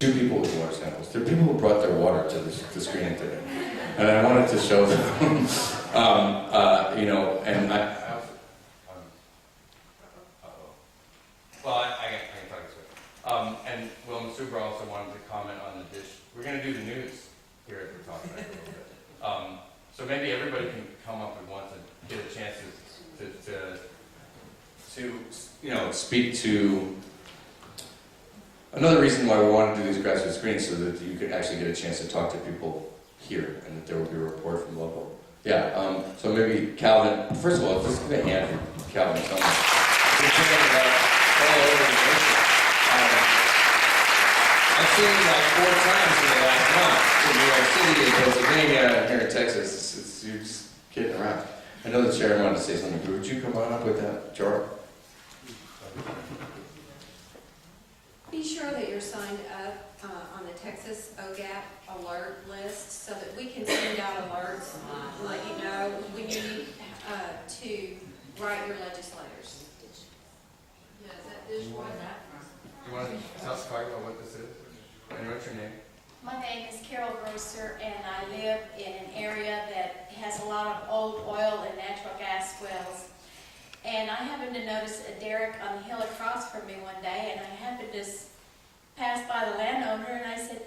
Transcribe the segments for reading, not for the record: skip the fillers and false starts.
2 people with water samples. There are people who brought their water to the screening today, and I wanted to show them. You know, and well, I can talk this way. And Wilma Subra also wanted to comment on the dish. We're going to do the news here as we're talking about it a little bit. So maybe everybody can come up at once and get a chance to you know, speak to another reason why we want to do these grassroots screenings, so that you could actually get a chance to talk to people here, and that there will be a report from local. Yeah. So maybe Calvin. First of all, let's give a hand for Calvin. I've seen him like 4 times in the last month in New York City and Pennsylvania and here in Texas. You're just kidding around. I know the chair wanted to say something. Would you come on up with that, Char? Be sure that you're signed up on the Texas OGAP alert list so that we can send out alerts and let you know when you need to write your legislators. Yeah, is that dish one? Do you want to tell us about what this is? And what's your name? My name is Carol Grosser, and I live in an area that has a lot of old oil and natural gas wells. And I happened to notice a derrick on the hill across from me one day, and I happened to pass by the landowner, and I said,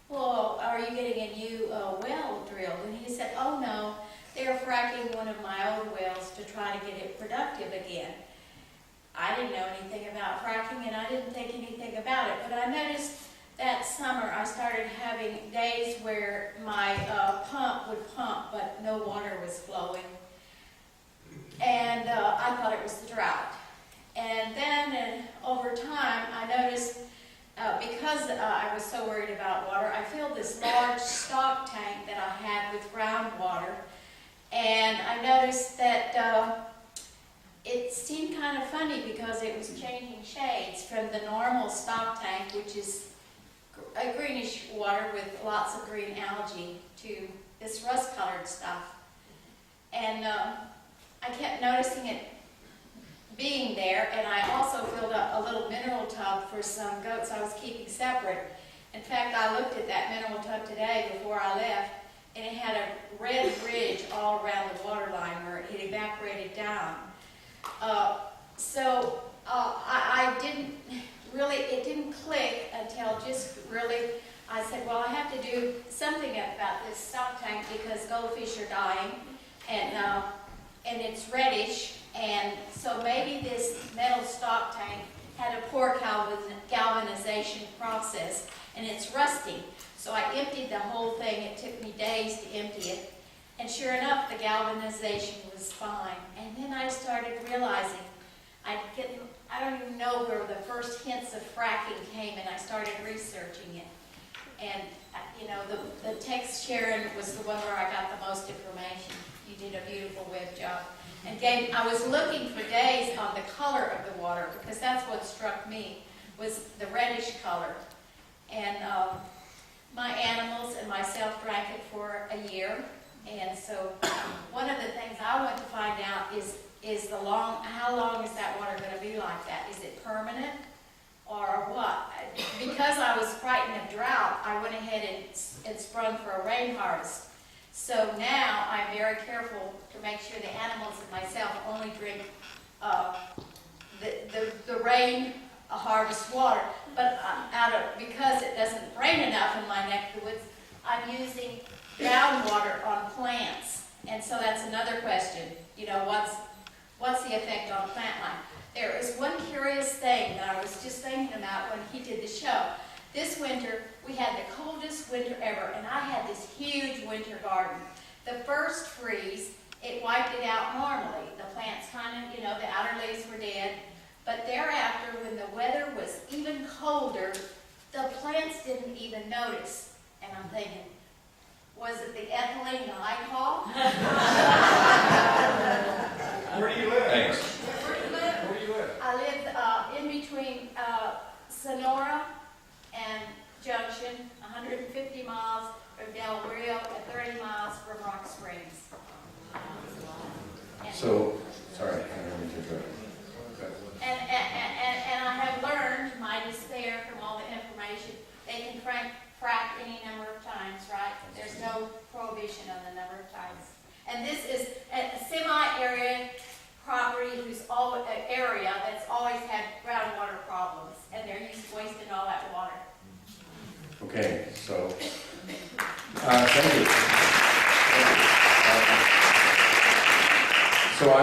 well, are you getting a new well drilled? And he said, oh no, they're fracking one of my old wells to try to get it productive again. I didn't know anything about fracking, and I didn't think anything about it, but I noticed that summer I started having days where my pump would pump, but no water was flowing. And I thought it was the drought. And then over time, I noticed, because I was so worried about water, I filled this large stock tank that I had with groundwater. And I noticed that it seemed kind of funny because it was changing shades from the normal stock tank, which is a greenish water with lots of green algae, to this rust-colored stuff. And I kept noticing it being there, and I also filled up a little mineral tub for some goats I was keeping separate. In fact, I looked at that mineral tub today before I left, and it had a red ridge all around the water line where it had evaporated down. I didn't really, it didn't click until just really, I said, well, I have to do something about this stock tank because goldfish are dying, and it's reddish, and so maybe this metal stock tank had a poor galvanization process, and it's rusting. So I emptied the whole thing. It took me days to empty it, and sure enough, the galvanization was fine. And then I started realizing I don't even know where the first hints of fracking came, and I started researching it. And you know, the text sharing was the one where I got the most information. You did a beautiful web job. And I was looking for days on the color of the water, because that's what struck me, was the reddish color. And my animals and myself drank it for a year. And so one of the things I want to find out is how long is that water going to be like that? Is it permanent or what? Because I was frightened of drought, I went ahead and sprung for a rain harvest. So now I'm very careful to make sure the animals and myself only drink the rain harvest water. But because it doesn't rain enough in my neck of the woods, I'm using groundwater on plants. And so that's another question. You know, what's the effect on plant life? There is one curious thing that I was just thinking about when he did the show. This winter, we had the coldest winter ever, and I had this huge winter garden. The first freeze, it wiped it out normally. The plants kind of, you know, the outer leaves were dead. But thereafter, when the weather was even colder, the plants didn't even notice. And I'm thinking, was it the ethylene glycol? Where do you live? Thanks. Where do you live? I live in between Sonora and Junction, 150 miles from Del Rio and 30 miles from Rock Springs. So, sorry, I don't mean to interrupt. And I have learned, my despair from all the information, that they can frack any number of times, right? There's no prohibition on the number of times. And this is a semi-area property area that's always had groundwater problems, and they're used to wasting all that water. Okay, so, thank you. So I